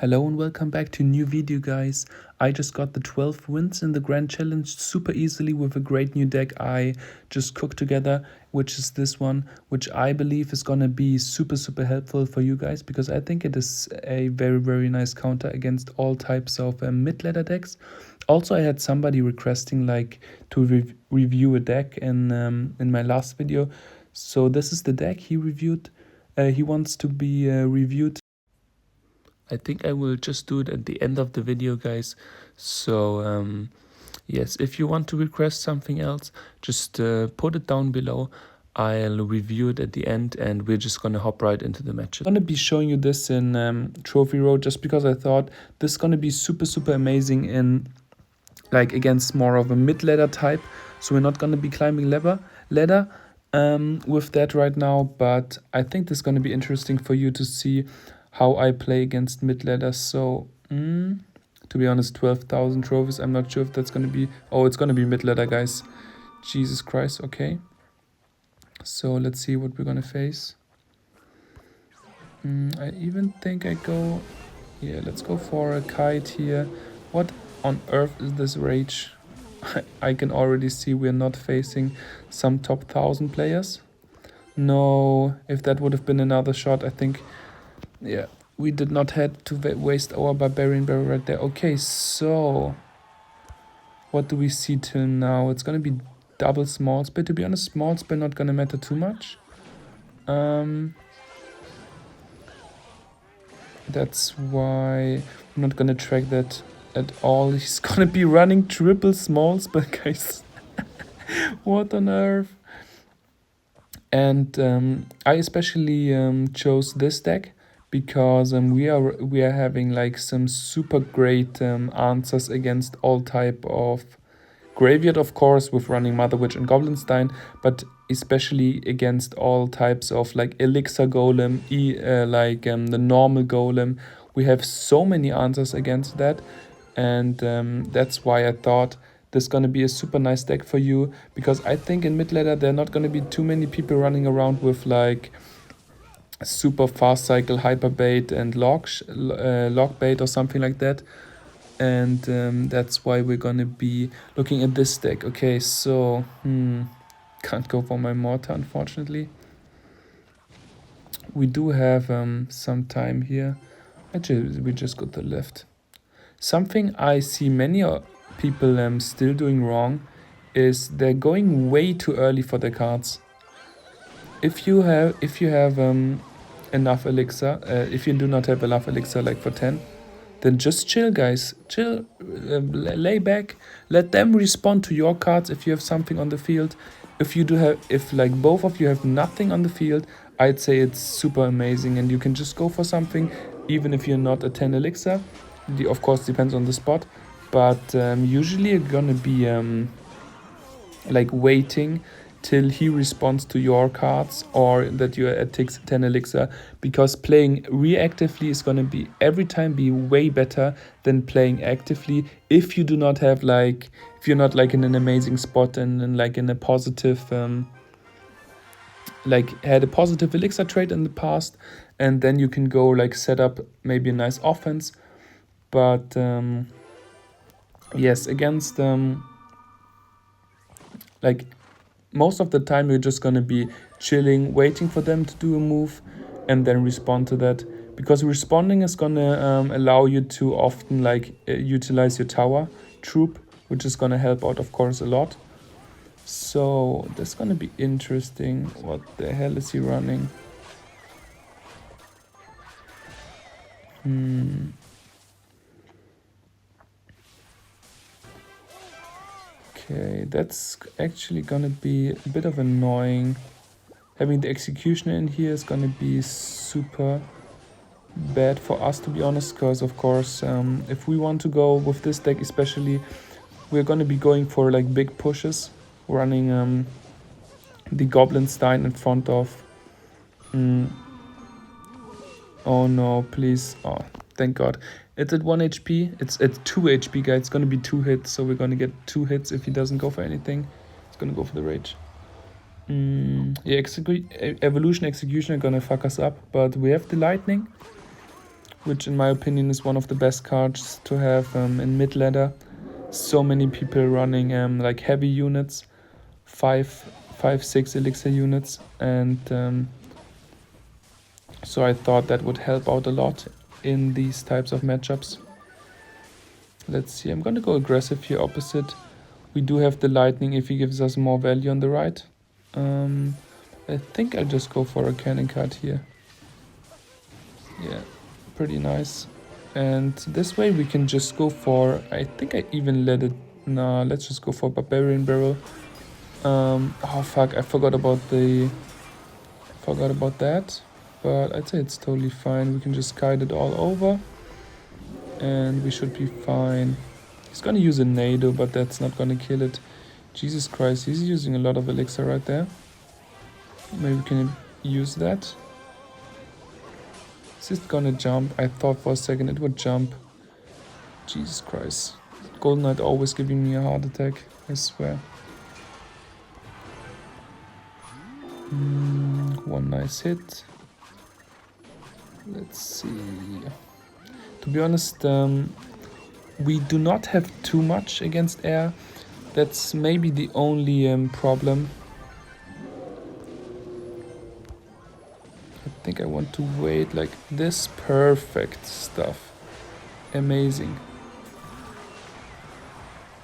Hello and welcome back to a new video, guys. I just got the 12 wins in the Grand Challenge super easily with a great new deck I just cooked together, which is this one, which I believe is gonna be super helpful for you guys, because I think it is a very nice counter against all types of mid-ladder decks. Also, I had somebody requesting like to review a deck in my last video, so this is the deck he reviewed. He wants to be reviewed. I think I will just do it at the end of the video, guys. So yes, if you want to request something else, just put it down below. I'll review it at the end, and we're just gonna hop right into the matches. I'm gonna be showing you this in Trophy Road, just because I thought this is gonna be super amazing in like against more of a mid-ladder type. So we're not gonna be climbing ladder with that right now, but I think this is gonna be interesting for you to see how I play against mid-ladders. So to be honest, 12,000 trophies, I'm not sure if that's gonna be, oh, it's gonna be mid-ladder, guys. Jesus Christ. Okay, so let's see what we're gonna face. I even think I go, yeah, let's go for a kite here. What on earth is this rage? I can already see we're not facing some top 1,000 players. No, if that would have been another shot, I think, yeah, we did not have to waste our Barbarian Barrel right there. Okay, so what do we see till now? It's gonna be double small spell. To be honest, small spell not gonna matter too much. That's why I'm not gonna track that at all. He's gonna be running triple small spell, guys. What on earth? And I especially chose this deck because we are having like some super great answers against all type of graveyard, of course, with running Mother Witch and Goblinstein, but especially against all types of like Elixir Golem, the normal Golem. We have so many answers against that, and that's why I thought this is going to be a super nice deck for you, because I think in mid-ladder there are not going to be too many people running around with like super fast cycle hyper bait and lock bait or something like that. And that's why we're gonna be looking at this deck. Okay, so can't go for my mortar, unfortunately. We do have some time here. Actually, we just got the left. Something I see many people still doing wrong is they're going way too early for their cards. If you have enough elixir, if you do not have enough elixir like for 10, then just chill, guys. Chill, lay back, let them respond to your cards if you have something on the field. If like both of you have nothing on the field, I'd say it's super amazing, and you can just go for something even if you're not a 10 elixir. Of course depends on the spot, but usually you're gonna be like waiting till he responds to your cards, or that you're at 10 elixir, because playing reactively is going to be every time be way better than playing actively if you do not have like, if you're not like in an amazing spot and like in a positive like had a positive elixir trade in the past, and then you can go like set up maybe a nice offense. But yes, against like most of the time you're just gonna be chilling, waiting for them to do a move and then respond to that, because responding is gonna allow you to often like utilize your tower troop, which is gonna help out, of course, a lot. So that's gonna be interesting. What the hell is he running? Okay, that's actually gonna be a bit of annoying. Having the Executioner in here is gonna be super bad for us, to be honest, because of course if we want to go with this deck especially, we're gonna be going for like big pushes, running the Goblinstein in front of oh no, please. Oh, thank god. It's at 1 HP. It's at 2 HP, guys. It's gonna be 2 hits, so we're gonna get 2 hits if he doesn't go for anything. It's gonna go for the rage. Yeah, Evolution Execution are gonna fuck us up, but we have the lightning, which in my opinion is one of the best cards to have in mid ladder. So many people running like heavy units, 6 elixir units, and so I thought that would help out a lot in these types of matchups. Let's see, I'm gonna go aggressive here opposite. We do have the lightning if he gives us more value on the right. I think I'll just go for a cannon card here. Yeah, pretty nice. And this way we can just go for, I think I even let it, nah, let's just go for Barbarian Barrel. Oh fuck, I forgot about that. But I'd say it's totally fine. We can just kite it all over. And we should be fine. He's gonna use a nado, but that's not gonna kill it. Jesus Christ, he's using a lot of elixir right there. Maybe we can use that. Is it gonna jump? I thought for a second it would jump. Jesus Christ. Golden Knight always giving me a heart attack, I swear. One nice hit. Let's see. To be honest, we do not have too much against air. That's maybe the only problem. I think I want to wait like this. Perfect stuff. Amazing.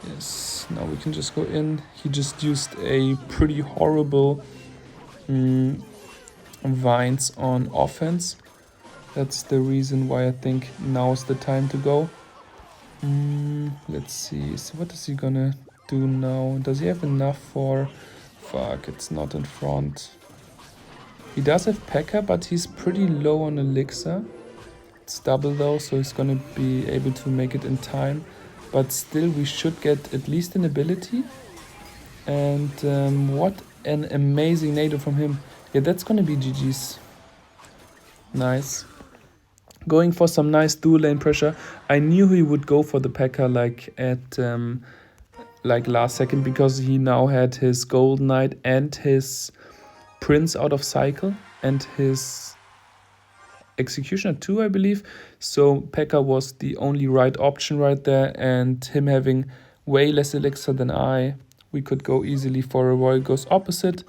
Yes, now we can just go in. He just used a pretty horrible vines on offense. That's the reason why I think now's the time to go. Let's see. So what is he gonna do now? Does he have enough for... Fuck, it's not in front. He does have P.E.K.K.A, but he's pretty low on elixir. It's double though, so he's gonna be able to make it in time. But still, we should get at least an ability. And what an amazing nado from him. Yeah, that's gonna be GG's. Nice. Going for some nice dual lane pressure. I knew he would go for the P.E.K.K.A like at like last second, because he now had his Golden Knight and his Prince out of cycle and his Executioner too, I believe. So P.E.K.K.A was the only right option right there, and him having way less elixir than we could go easily for a Royal Ghost opposite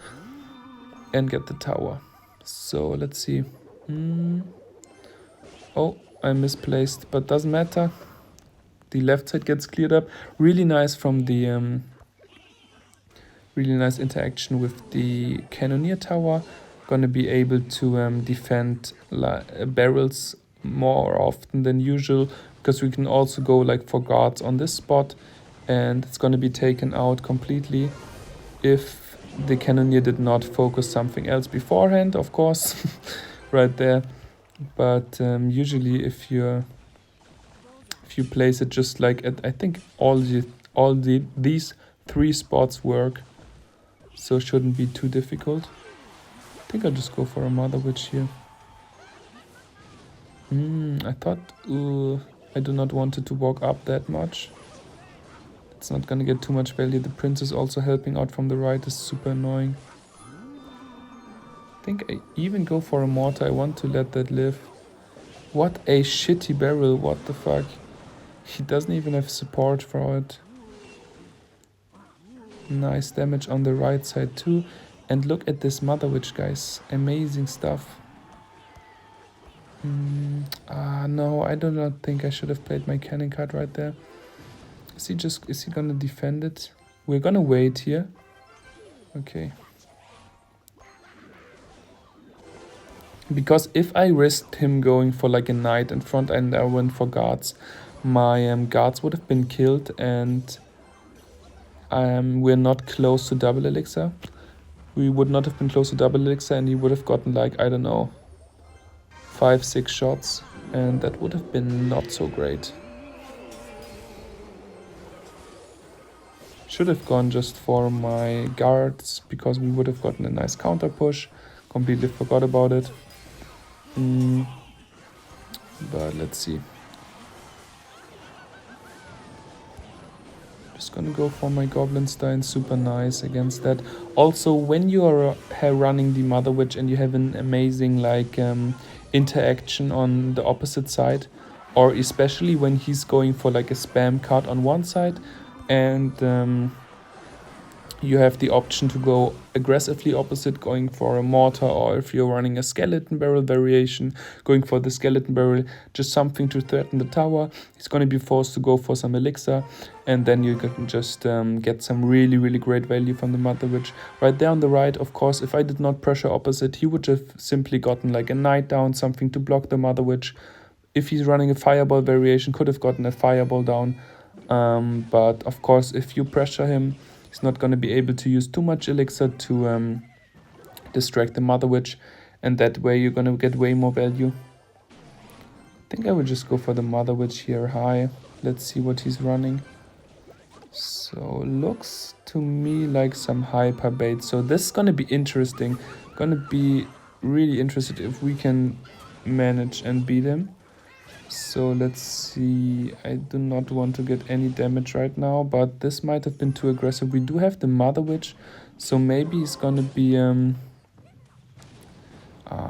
and get the tower. So let's see. Oh, I misplaced, but doesn't matter. The left side gets cleared up. Really nice from the really nice interaction with the Cannoneer tower. Gonna be able to defend barrels more often than usual, because we can also go like for guards on this spot, and it's gonna be taken out completely if the Cannoneer did not focus something else beforehand, of course, right there. But usually if you place it just like at, I think these 3 spots work, so it shouldn't be too difficult. I think I'll just go for a Mother Witch here. I thought, I do not want it to walk up that much. It's not gonna get too much value. The Prince is also helping out from the right, is super annoying. I think I even go for a Mortar. I want to let that live. What a shitty barrel, what the fuck. He doesn't even have support for it. Nice damage on the right side too. And look at this Mother Witch, guys. Amazing stuff. No, I do not think I should have played my cannon card right there. Is he gonna defend it? We're gonna wait here. Okay. Because if I risked him going for like a knight in front and I went for guards, my guards would have been killed, and we're not close to double elixir. We would not have been close to double elixir, and he would have gotten like, I don't know, 5-6 shots, and that would have been not so great. Should have gone just for my guards, because we would have gotten a nice counter push. Completely forgot about it. But let's see. Just gonna go for my Goblinstein, super nice against that. Also, when you are running the Mother Witch and you have an amazing like interaction on the opposite side, or especially when he's going for like a spam card on one side, and you have the option to go aggressively opposite, going for a mortar, or if you're running a skeleton barrel variation, going for the skeleton barrel, just something to threaten the tower. He's going to be forced to go for some elixir, and then you can just get some really, really great value from the Mother Witch. Right there on the right, of course, if I did not pressure opposite, he would have simply gotten like a knight down, something to block the Mother Witch. If he's running a fireball variation, could have gotten a fireball down. But of course, if you pressure him, he's not going to be able to use too much elixir to distract the Mother Witch, and that way you're going to get way more value. I think I would just go for the Mother Witch here high. Let's see what he's running. So looks to me like some hyper bait. So this is going to be interesting. Going to be really interested if we can manage and beat him. So let's see, I do not want to get any damage right now, but this might have been too aggressive. We do have the Mother Witch, so maybe he's gonna be,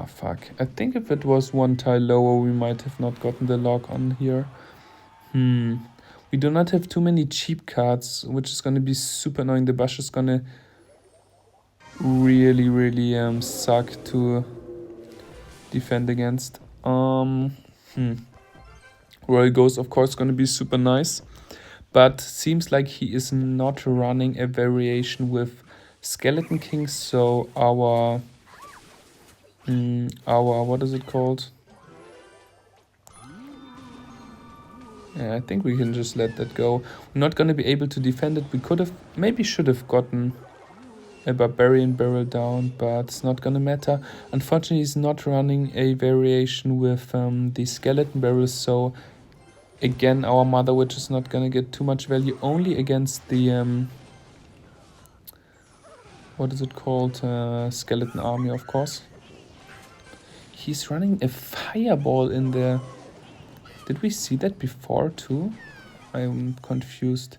fuck. I think if it was one tile lower, we might have not gotten the lock on here. We do not have too many cheap cards, which is gonna be super annoying. The Bush is gonna really suck to defend against. Royal Ghost, of course, going to be super nice, but seems like he is not running a variation with Skeleton King, so our what is it called? Yeah, I think we can just let that go. We're not going to be able to defend it. We could have, maybe should have gotten a Barbarian Barrel down, but it's not going to matter. Unfortunately, he's not running a variation with the Skeleton Barrels, so again, our Mother Witch is not gonna get too much value, only against the, what is it called, Skeleton Army, of course. He's running a Fireball in there. Did we see that before too? I'm confused.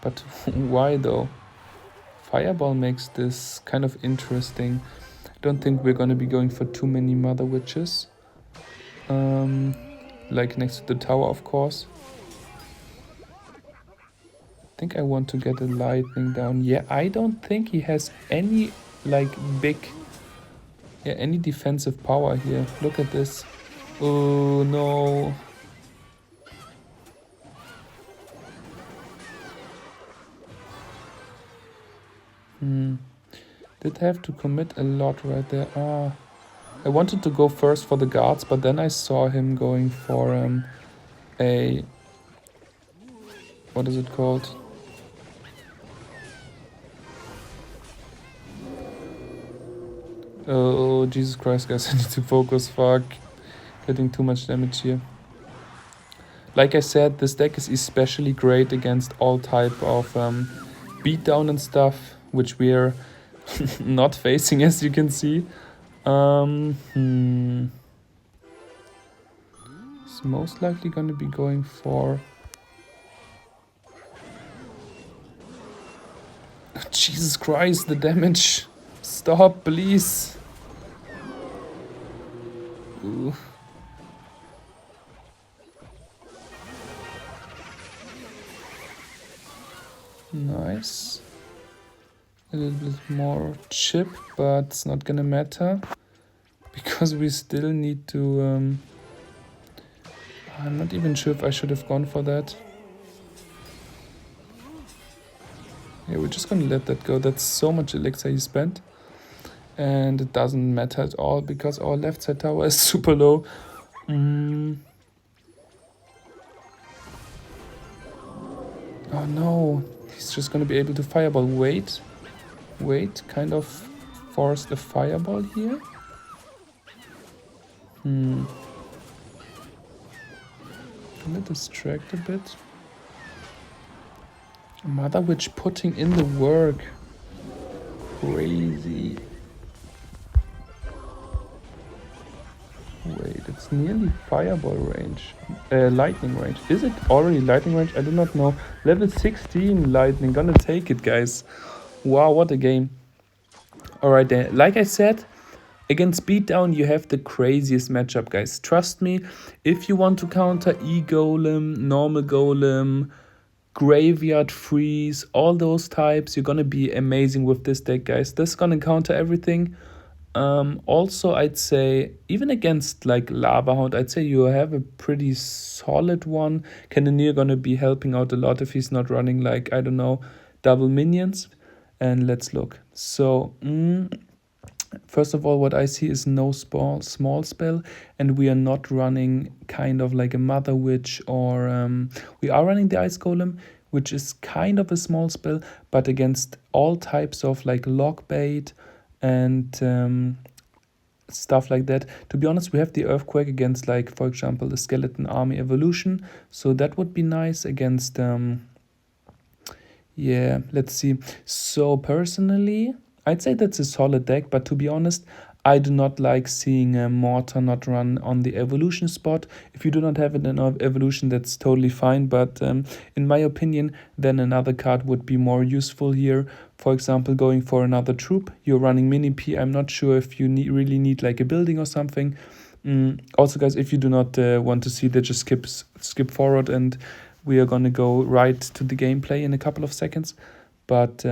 But why though? Fireball makes this kind of interesting. I don't think we're gonna be going for too many Mother Witches. Like next to the tower, of course. I think I want to get a lightning down. Yeah, I don't think he has any like big, any defensive power here. Look at this. Oh no. Did have to commit a lot right there. I wanted to go first for the guards, but then I saw him going for a, what is it called? Oh, Jesus Christ, guys, I need to focus, fuck. Getting too much damage here. Like I said, this deck is especially great against all type of beatdown and stuff, which we are not facing, as you can see. It's most likely going to be going for... Jesus Christ, the damage. Stop, please. Ooh. Nice. A little bit more chip, but it's not gonna matter because we still need to... I'm not even sure if I should have gone for that. Yeah, we're just gonna let that go. That's so much elixir he spent. And it doesn't matter at all because our left side tower is super low. Oh no, he's just gonna be able to fireball. Wait, kind of forced a fireball here. Can I distract a bit? Mother Witch putting in the work. Crazy. Wait, it's nearly fireball range. Lightning range. Is it already lightning range? I do not know. Level 16 lightning. Gonna take it, guys. Wow, what a game. Alright then. Like I said, Against Beatdown, you have the craziest matchup, guys. Trust me, if you want to counter E-Golem, normal Golem, Graveyard Freeze, all those types, you're gonna be amazing with this deck, guys. This is gonna counter everything. Also, I'd say, even against like Lava Hound, I'd say you have a pretty solid one. Cannoneer gonna be helping out a lot if he's not running like, I don't know, double minions. And let's look. So, first of all, what I see is no small spell, and we are not running kind of like a Mother Witch, or we are running the Ice Golem, which is kind of a small spell, but against all types of like Lock Bait and stuff like that. To be honest, we have the Earthquake against, like, for example, the Skeleton Army Evolution, so that would be nice against yeah, let's see. So personally, I'd say that's a solid deck, but to be honest, I do not like seeing a Mortar not run on the evolution spot. If you do not have it in evolution, that's totally fine, but in my opinion, then another card would be more useful here. For example, going for another troop, you're running Mini P. I'm not sure if you really need like a building or something. Also, guys, if you do not want to see that, just skip forward, and we are gonna go right to the gameplay in a couple of seconds. But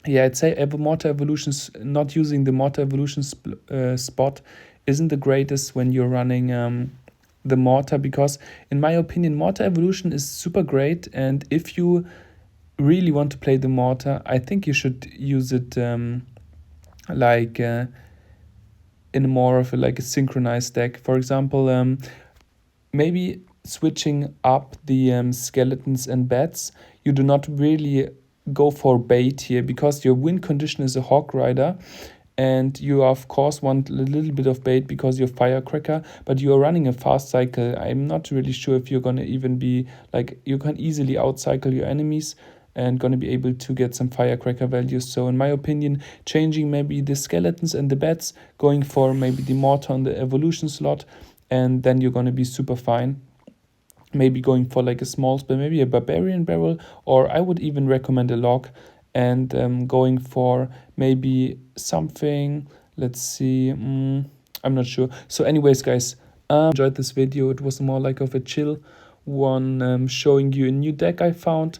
yeah, I'd say Mortar Evolutions, not using the Mortar Evolution spot isn't the greatest when you're running the Mortar, because in my opinion, Mortar Evolution is super great, and if you really want to play the Mortar, I think you should use it like in more of like a synchronized deck. For example, maybe switching up the skeletons and bats. You do not really go for bait here, because your win condition is a Hawk Rider, and you of course want a little bit of bait because you're Firecracker, but you are running a fast cycle. I'm not really sure if you're gonna even be like, you can easily outcycle your enemies and gonna be able to get some Firecracker values. So in my opinion, changing maybe the skeletons and the bats, going for maybe the Mortar on the evolution slot, and then you're gonna be super fine. Maybe going for like a small spell, maybe a Barbarian Barrel, or I would even recommend a Lock, and going for maybe something, let's see, I'm not sure. So anyways, guys, enjoyed this video. It was more like of a chill one, showing you a new deck I found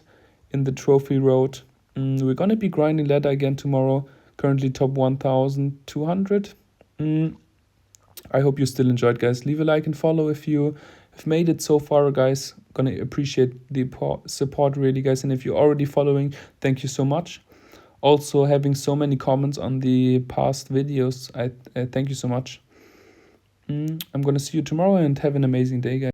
in the Trophy Road. We're gonna be grinding ladder again tomorrow, currently top 1200. I hope you still enjoyed, guys. Leave a like and follow if you have made it so far, guys. Gonna appreciate the support, really, guys. And if you're already following, thank you so much. Also, having so many comments on the past videos, I thank you so much. I'm gonna see you tomorrow, and have an amazing day, guys.